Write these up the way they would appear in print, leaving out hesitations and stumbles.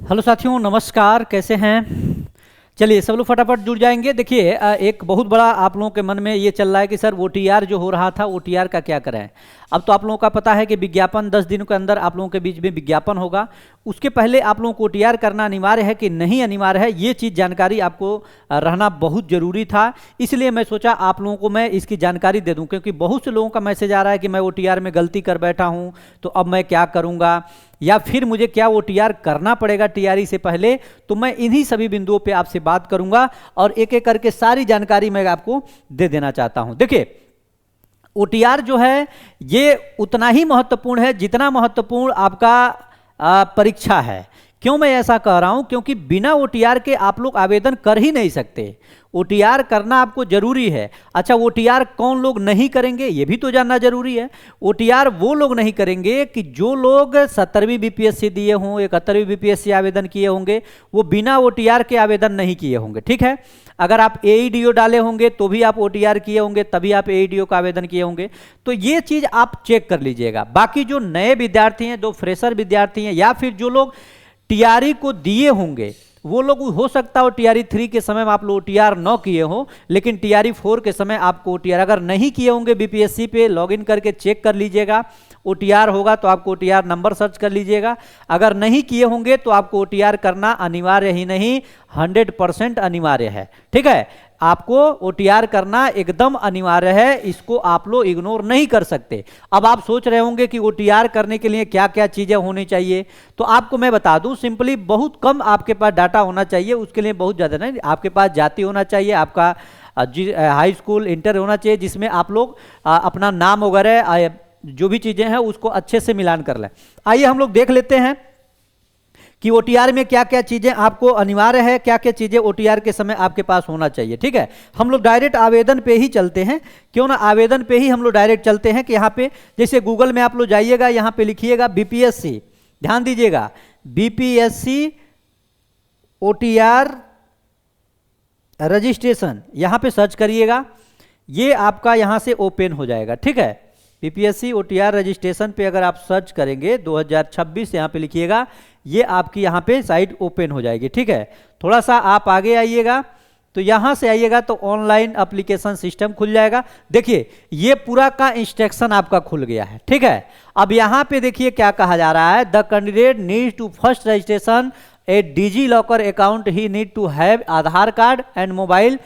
Hello साथियों, नमस्कार। कैसे हैं? चलिए सब लोग फटाफट जुड़ जाएंगे। देखिए एक बहुत बड़ा आप लोगों के मन में ये चल रहा है कि सर OTR जो हो रहा था OTR का क्या करें। अब तो आप लोगों का पता है कि विज्ञापन 10 दिनों के अंदर आप लोगों के बीच में विज्ञापन होगा। उसके पहले आप लोगों को OTR करना अनिवार्य है कि नहीं अनिवार्य है, ये चीज़ जानकारी आपको रहना बहुत ज़रूरी था। इसलिए मैं सोचा आप लोगों को मैं इसकी जानकारी दे दूं, क्योंकि बहुत से लोगों का मैसेज आ रहा है कि मैं OTR में गलती कर बैठा हूं, तो अब मैं क्या करूंगा, या फिर मुझे क्या OTR करना पड़ेगा TRE से पहले। तो मैं इन्हीं सभी बिंदुओं पे आपसे बात करूंगा और एक एक करके सारी जानकारी मैं आपको दे देना चाहता हूं। देखिए OTR जो है ये उतना ही महत्वपूर्ण है जितना महत्वपूर्ण आपका परीक्षा है। क्यों मैं ऐसा कह रहा हूं? क्योंकि बिना OTR के आप लोग आवेदन कर ही नहीं सकते। OTR करना आपको जरूरी है। अच्छा, OTR कौन लोग नहीं करेंगे ये भी तो जानना जरूरी है। OTR वो लोग नहीं करेंगे कि जो लोग 70वीं BPSC दिए हों, 71वीं BPSC आवेदन किए होंगे, वो बिना OTR के आवेदन नहीं किए होंगे। ठीक है, अगर आप AEDO डाले होंगे तो भी आप OTR किए होंगे, तभी आप AEDO का आवेदन किए होंगे। तो ये चीज आप चेक कर लीजिएगा। बाकी जो नए विद्यार्थी हैं, जो फ्रेशर विद्यार्थी हैं, या फिर जो लोग TRE को दिए होंगे, वो लोग हो सकता हो TRE 3 के समय में आप लोग OTR न किए हो, लेकिन TRE 4 के समय आपको OTR अगर नहीं किए होंगे BPSC पे लॉगिन करके चेक कर लीजिएगा। OTR होगा तो आपको OTR नंबर सर्च कर लीजिएगा। अगर नहीं किए होंगे तो आपको OTR करना अनिवार्य ही नहीं, 100% अनिवार्य है। ठीक है, आपको OTR करना एकदम अनिवार्य है, इसको आप लोग इग्नोर नहीं कर सकते। अब आप सोच रहे होंगे कि OTR करने के लिए क्या क्या चीजें होनी चाहिए, तो आपको मैं बता दूं, सिंपली बहुत कम आपके पास डाटा होना चाहिए। उसके लिए बहुत ज्यादा नहीं, आपके पास जाति होना चाहिए, आपका हाई स्कूल इंटर होना चाहिए, जिसमें आप लोग अपना नाम वगैरह जो भी चीजें हैं उसको अच्छे से मिलान कर लें। आइए हम लोग देख लेते हैं कि OTR में क्या क्या चीजें आपको अनिवार्य है, क्या क्या चीजें OTR के समय आपके पास होना चाहिए। ठीक है, हम लोग डायरेक्ट आवेदन पे ही चलते हैं। क्यों ना आवेदन पे ही हम लोग डायरेक्ट चलते हैं कि यहाँ पे जैसे गूगल में आप लोग जाइएगा, यहाँ पे लिखिएगा BPSC, ध्यान दीजिएगा BPSC OTR रजिस्ट्रेशन, यहाँ पे सर्च करिएगा, ये आपका यहाँ से ओपन हो जाएगा। ठीक है, BPSC OTR रजिस्ट्रेशन पे अगर आप सर्च करेंगे 2026 यहाँ पे लिखिएगा, ये आपकी यहाँ पे साइट ओपन हो जाएगी। ठीक है, थोड़ा सा आप आगे आइएगा, तो यहाँ से आइएगा तो ऑनलाइन एप्लीकेशन सिस्टम खुल जाएगा। देखिए ये पूरा का इंस्ट्रक्शन आपका खुल गया है। ठीक है, अब यहाँ पे देखिए क्या कहा जा रहा है, the candidate need to first registration a DigiLocker account, he need to have Aadhaar card and mobile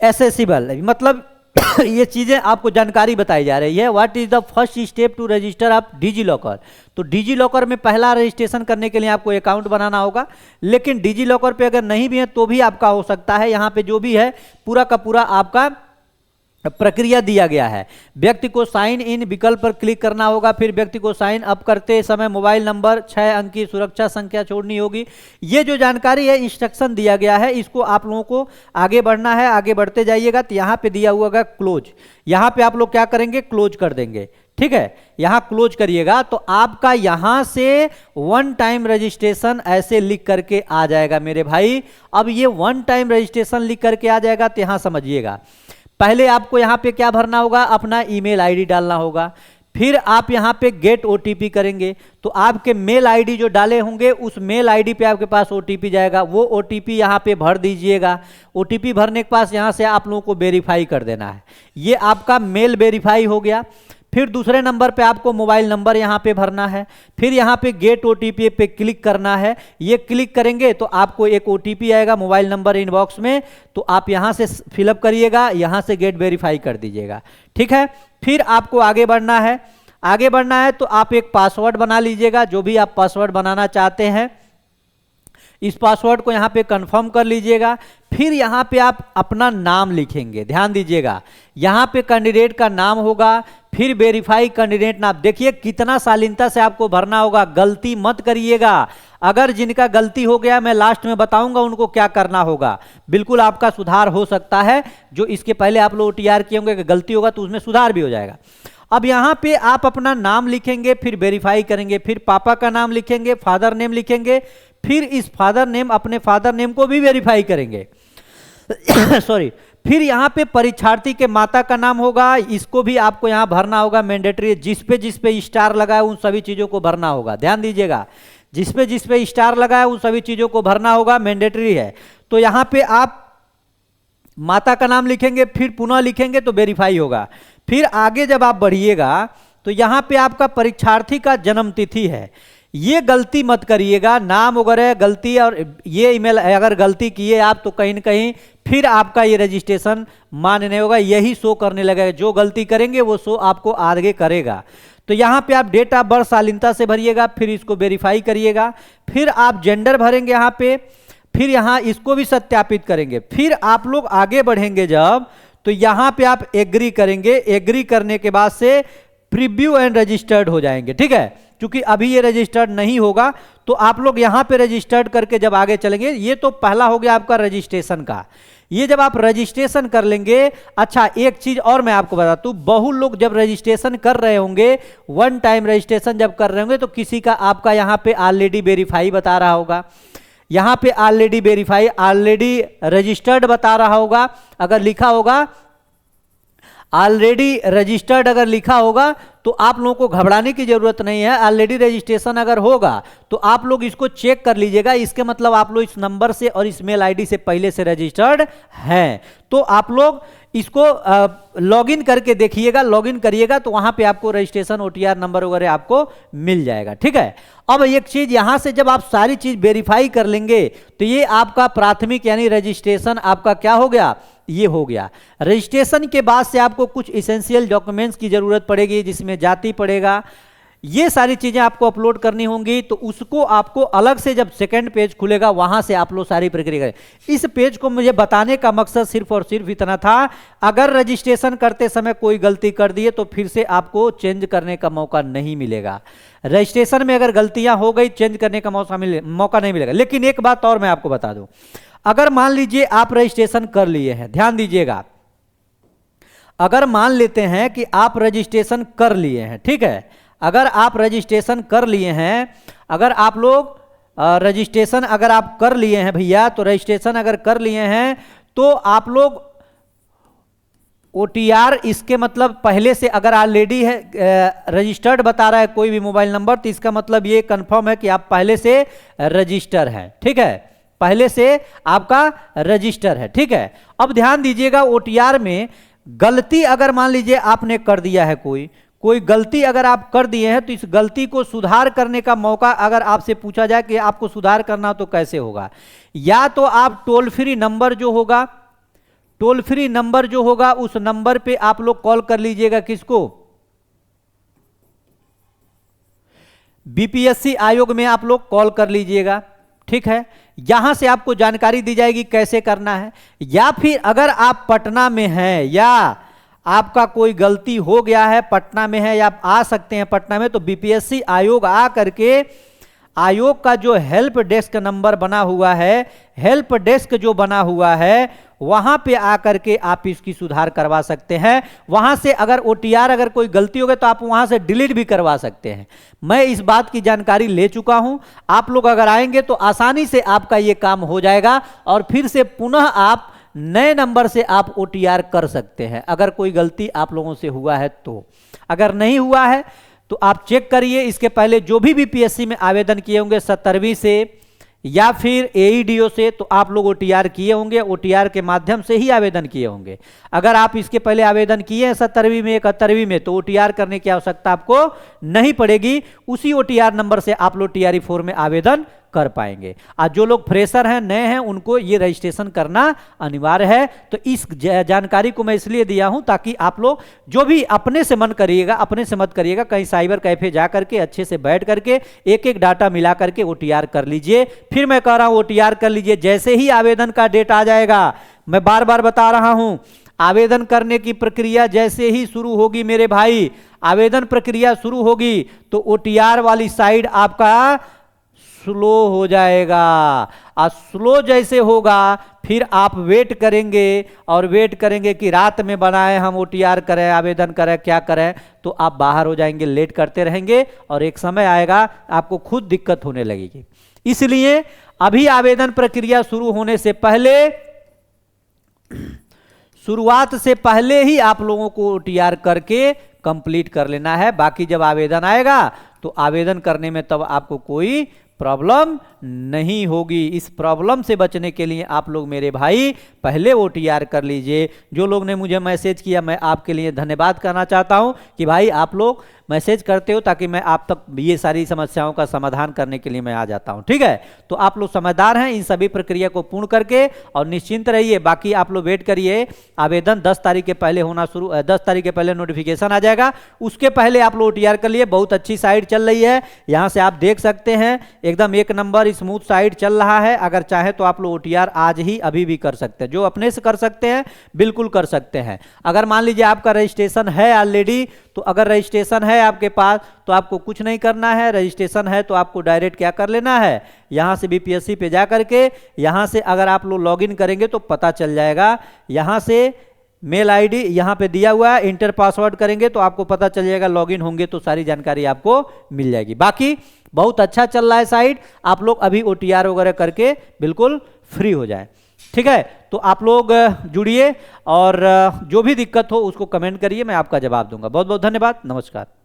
accessible. मतलब ये चीजें आपको जानकारी बताई जा रही है। What is the first step to register आप DigiLocker। तो DigiLocker में पहला रजिस्ट्रेशन करने के लिए आपको अकाउंट बनाना होगा, लेकिन DigiLocker पे अगर नहीं भी है तो भी आपका हो सकता है। यहाँ पे जो भी है पूरा का पूरा आपका प्रक्रिया दिया गया है। व्यक्ति को साइन इन विकल्प पर क्लिक करना होगा, फिर व्यक्ति को साइन अप करते समय मोबाइल नंबर 6 अंक की सुरक्षा संख्या छोड़नी होगी। ये जो जानकारी है, इंस्ट्रक्शन दिया गया है, इसको आप लोगों को आगे बढ़ना है। आगे बढ़ते जाइएगा तो यहाँ पे दिया हुआ है क्लोज, यहाँ पे आप लोग क्या करेंगे, क्लोज कर देंगे। ठीक है, यहां क्लोज करिएगा तो आपका यहां से वन टाइम रजिस्ट्रेशन ऐसे लिख करके आ जाएगा मेरे भाई। अब ये वन टाइम रजिस्ट्रेशन लिख करके आ जाएगा तो यहां समझिएगा, पहले आपको यहां पे क्या भरना होगा, अपना ईमेल आईडी डालना होगा। फिर आप यहां पे गेट OTP करेंगे, तो आपके मेल आईडी जो डाले होंगे उस मेल आईडी पे आपके पास OTP जाएगा, वो OTP यहां पे भर दीजिएगा। OTP भरने के पास यहां से आप लोगों को वेरीफाई कर देना है। ये आपका मेल वेरीफाई हो गया। फिर दूसरे नंबर पे आपको मोबाइल नंबर यहाँ पे भरना है, फिर यहाँ पे गेट OTP पे क्लिक करना है। ये क्लिक करेंगे तो आपको एक OTP आएगा मोबाइल नंबर इनबॉक्स में, तो आप यहाँ से फिलअप करिएगा, यहाँ से गेट वेरीफाई कर दीजिएगा। ठीक है, फिर आपको आगे बढ़ना है। आगे बढ़ना है तो आप एक पासवर्ड बना लीजिएगा, जो भी आप पासवर्ड बनाना चाहते हैं। इस पासवर्ड को यहाँ पे कंफर्म कर लीजिएगा। फिर यहाँ पे आप अपना नाम लिखेंगे, ध्यान दीजिएगा, यहाँ पे कैंडिडेट का नाम होगा, फिर वेरीफाई कैंडिडेट नाम। देखिए कितना शालीनता से आपको भरना होगा, गलती मत करिएगा। अगर जिनका गलती हो गया मैं लास्ट में बताऊंगा उनको क्या करना होगा, बिल्कुल आपका सुधार हो सकता है। जो इसके पहले आप लोग OTR किए होंगे, गलती होगा तो उसमें सुधार भी हो जाएगा। अब यहाँ पे आप अपना नाम लिखेंगे, फिर वेरीफाई करेंगे, फिर पापा का नाम लिखेंगे, फादर नेम लिखेंगे, फिर इस फादर नेम अपने फादर नेम को भी वेरीफाई करेंगे सॉरी। फिर यहाँ पे परीक्षार्थी के माता का नाम होगा, इसको भी आपको यहाँ भरना होगा, मैंडेटरी। जिस पे स्टार लगा है उन सभी चीजों को भरना होगा, ध्यान दीजिएगा। जिस पे स्टार लगा है उन सभी चीज़ों को भरना होगा, मैंडेटरी है। तो यहाँ पे आप माता का नाम लिखेंगे, फिर पुनः लिखेंगे तो वेरीफाई होगा। फिर आगे जब आप बढ़िएगा तो यहाँ पे आपका परीक्षार्थी का जन्म तिथि है, ये गलती मत करिएगा, नाम वगैरह गलती, और ये ईमेल अगर गलती किए आप तो कहीं न कहीं फिर आपका ये रजिस्ट्रेशन मान्य नहीं होगा, यही शो करने लगेगा। जो गलती करेंगे वो शो आपको आगे करेगा। तो यहाँ पे आप डेट ऑफ बर्थ शालीनता से भरिएगा, फिर इसको वेरीफाई करिएगा, फिर आप जेंडर भरेंगे यहाँ पे, फिर यहाँ इसको भी सत्यापित करेंगे। फिर आप लोग आगे बढ़ेंगे जब, तो यहाँ पे आप एग्री करेंगे, एग्री करने के बाद से प्रीव्यू एंड रजिस्टर्ड हो जाएंगे, ठीक है। क्योंकि अभी ये रजिस्टर्ड नहीं होगा तो आप लोग यहाँ पे रजिस्टर्ड करके जब आगे चलेंगे, ये तो पहला हो गया आपका रजिस्ट्रेशन का। ये जब आप रजिस्ट्रेशन कर लेंगे, अच्छा एक चीज और मैं आपको बता दूं, बहु लोग जब रजिस्ट्रेशन कर रहे होंगे, वन टाइम रजिस्ट्रेशन जब कर रहे होंगे, तो किसी का आपका यहाँ पे ऑलरेडी वेरीफाई बता रहा होगा, यहाँ पे ऑलरेडी वेरीफाई, ऑलरेडी रजिस्टर्ड बता रहा होगा। अगर लिखा होगा ऑलरेडी रजिस्टर्ड, अगर लिखा होगा तो आप लोगों को घबराने की जरूरत नहीं है। ऑलरेडी रजिस्ट्रेशन अगर होगा तो आप लोग इसको चेक कर लीजिएगा, इसके मतलब आप लोग इस नंबर से और इस मेल आईडी से पहले से रजिस्टर्ड हैं। तो आप लोग इसको लॉगिन करके देखिएगा, लॉगिन करिएगा तो वहां पे आपको रजिस्ट्रेशन ओटीआर नंबर वगैरह आपको मिल जाएगा, ठीक है। अब एक चीज यहां से जब आप सारी चीज वेरीफाई कर लेंगे तो ये आपका प्राथमिक यानी रजिस्ट्रेशन आपका क्या हो गया, ये हो गया। रजिस्ट्रेशन के बाद से आपको कुछ इसेंशियल डॉक्यूमेंट्स की जरूरत पड़ेगी, जिसमें जाति पड़ेगा, ये सारी चीजें आपको अपलोड करनी होंगी। तो उसको आपको अलग से जब सेकंड पेज खुलेगा वहां से आप लोग सारी प्रक्रिया करें। इस पेज को मुझे बताने का मकसद सिर्फ और सिर्फ इतना था, अगर रजिस्ट्रेशन करते समय कोई गलती कर दिए तो फिर से आपको चेंज करने का मौका नहीं मिलेगा। रजिस्ट्रेशन में अगर गलतियां हो गई, चेंज करने का मौका नहीं मिलेगा। लेकिन एक बात और मैं आपको बता दूं, अगर मान लीजिए आप रजिस्ट्रेशन कर लिए हैं, ध्यान दीजिएगा, अगर मान लेते हैं कि आप रजिस्ट्रेशन कर लिए हैं, ठीक है, अगर आप रजिस्ट्रेशन कर लिए हैं, अगर आप लोग रजिस्ट्रेशन अगर आप कर लिए हैं भैया, तो रजिस्ट्रेशन अगर कर लिए हैं तो आप लोग ओटीआर, इसके मतलब पहले से अगर ऑलरेडी है रजिस्टर्ड बता रहा है कोई भी मोबाइल नंबर, तो इसका मतलब ये कंफर्म है कि आप पहले से रजिस्टर हैं, ठीक है, पहले से आपका रजिस्टर है, ठीक है। अब ध्यान दीजिएगा, ओटीआर में गलती अगर मान लीजिए आपने कर दिया है, कोई गलती अगर आप कर दिए हैं, तो इस गलती को सुधार करने का मौका अगर आपसे पूछा जाए कि आपको सुधार करना तो कैसे होगा, या तो आप टोल फ्री नंबर जो होगा, टोल फ्री नंबर जो होगा उस नंबर पे आप लोग कॉल कर लीजिएगा, किसको, बीपीएससी आयोग में आप लोग कॉल कर लीजिएगा, ठीक है। यहां से आपको जानकारी दी जाएगी कैसे करना है। या फिर अगर आप पटना में हैं या आपका कोई गलती हो गया है, पटना में है या आप आ सकते हैं पटना में, तो बीपीएससी आयोग आ करके आयोग का जो हेल्प डेस्क नंबर बना हुआ है, हेल्प डेस्क जो बना हुआ है, वहां पे आकर के आप इसकी सुधार करवा सकते हैं। वहां से अगर ओटीआर अगर कोई गलती हो गई तो आप वहां से डिलीट भी करवा सकते हैं। मैं इस बात की जानकारी ले चुका हूं, आप लोग अगर आएंगे तो आसानी से आपका ये काम हो जाएगा और फिर से पुनः आप नए नंबर से आप ओटीआर कर सकते हैं, अगर कोई गलती आप लोगों से हुआ है तो। अगर नहीं हुआ है तो आप चेक करिए, इसके पहले जो भी बीपीएससी में आवेदन किए होंगे 17वीं से या फिर एईडीओ से, तो आप लोग ओटीआर किए होंगे, ओटीआर के माध्यम से ही आवेदन किए होंगे। अगर आप इसके पहले आवेदन किए हैं 17वीं में 71वीं में, तो ओटीआर करने की आवश्यकता आपको नहीं पड़ेगी, उसी ओटीआर नंबर से आप लोग टीआरई 4 में आवेदन कर पाएंगे। आज जो लोग फ्रेशर हैं, नए हैं, उनको ये रजिस्ट्रेशन करना अनिवार्य है। तो इस जानकारी को मैं इसलिए दिया हूं ताकि आप लोग जो भी अपने से मन करिएगा, अपने से मत करिएगा, कहीं साइबर कैफे जा करके अच्छे से बैठ करके एक एक डाटा मिला करके ओटीआर कर लीजिए। फिर मैं कह रहा हूं ओटीआर कर लीजिए, जैसे ही आवेदन का डेट आ जाएगा, मैं बार बार बता रहा हूं, आवेदन करने की प्रक्रिया जैसे ही शुरू होगी मेरे भाई, आवेदन प्रक्रिया शुरू होगी तो ओटीआर वाली साइड आपका स्लो हो जाएगा। और स्लो जैसे होगा फिर आप वेट करेंगे और वेट करेंगे कि रात में बनाए हम ओटीआर करें, आवेदन करें, क्या करें, तो आप बाहर हो जाएंगे, लेट करते रहेंगे और एक समय आएगा आपको खुद दिक्कत होने लगेगी। इसलिए अभी आवेदन प्रक्रिया शुरू होने से पहले, शुरुआत से पहले ही आप लोगों को ओटीआर करके कंप्लीट कर लेना है। बाकी जब आवेदन आएगा तो आवेदन करने में तब आपको कोई प्रॉब्लम नहीं होगी। इस प्रॉब्लम से बचने के लिए आप लोग मेरे भाई पहले OTR कर लीजिए। जो लोग ने मुझे मैसेज किया, मैं आपके लिए धन्यवाद करना चाहता हूं कि भाई आप लोग मैसेज करते हो ताकि मैं आप तक ये सारी समस्याओं का समाधान करने के लिए मैं आ जाता हूं। ठीक है, तो आप लोग समझदार हैं, इन सभी प्रक्रिया को पूर्ण करके और निश्चिंत रहिए। बाकी आप लोग वेट करिए, आवेदन 10 तारीख के पहले होना शुरू, 10 तारीख के पहले नोटिफिकेशन आ जाएगा, उसके पहले आप लोग OTR कर लिए। बहुत अच्छी साइट चल रही है, यहां से आप देख सकते हैं एकदम एक नंबर स्मूथ साइट चल रहा है। अगर चाहे तो आप लोग OTR आज ही अभी भी कर सकते हैं, जो अपने से कर सकते हैं बिल्कुल कर सकते हैं। अगर मान लीजिए आपका रजिस्ट्रेशन है ऑलरेडी, तो अगर रजिस्ट्रेशन है आपके पास तो आपको कुछ नहीं करना है। रजिस्ट्रेशन है तो आपको डायरेक्ट क्या कर लेना है, यहां से BPSC पे जा करके यहां से अगर आप लोग लॉगिन करेंगे तो पता चल जाएगा। यहां से मेल आईडी यहां पे दिया हुआ है, इंटर पासवर्ड करेंगे तो आपको पता चल जाएगा। लॉगिन होंगे तो सारी जानकारी आपको मिल जाएगी। बाकी बहुत अच्छा चल रहा है साइट, आप लोग अभी OTR वगैरह करके बिल्कुल फ्री हो जाए। ठीक है, तो आप लोग जुड़िए और जो भी दिक्कत हो उसको कमेंट करिए, मैं आपका जवाब दूंगा। बहुत बहुत धन्यवाद, नमस्कार।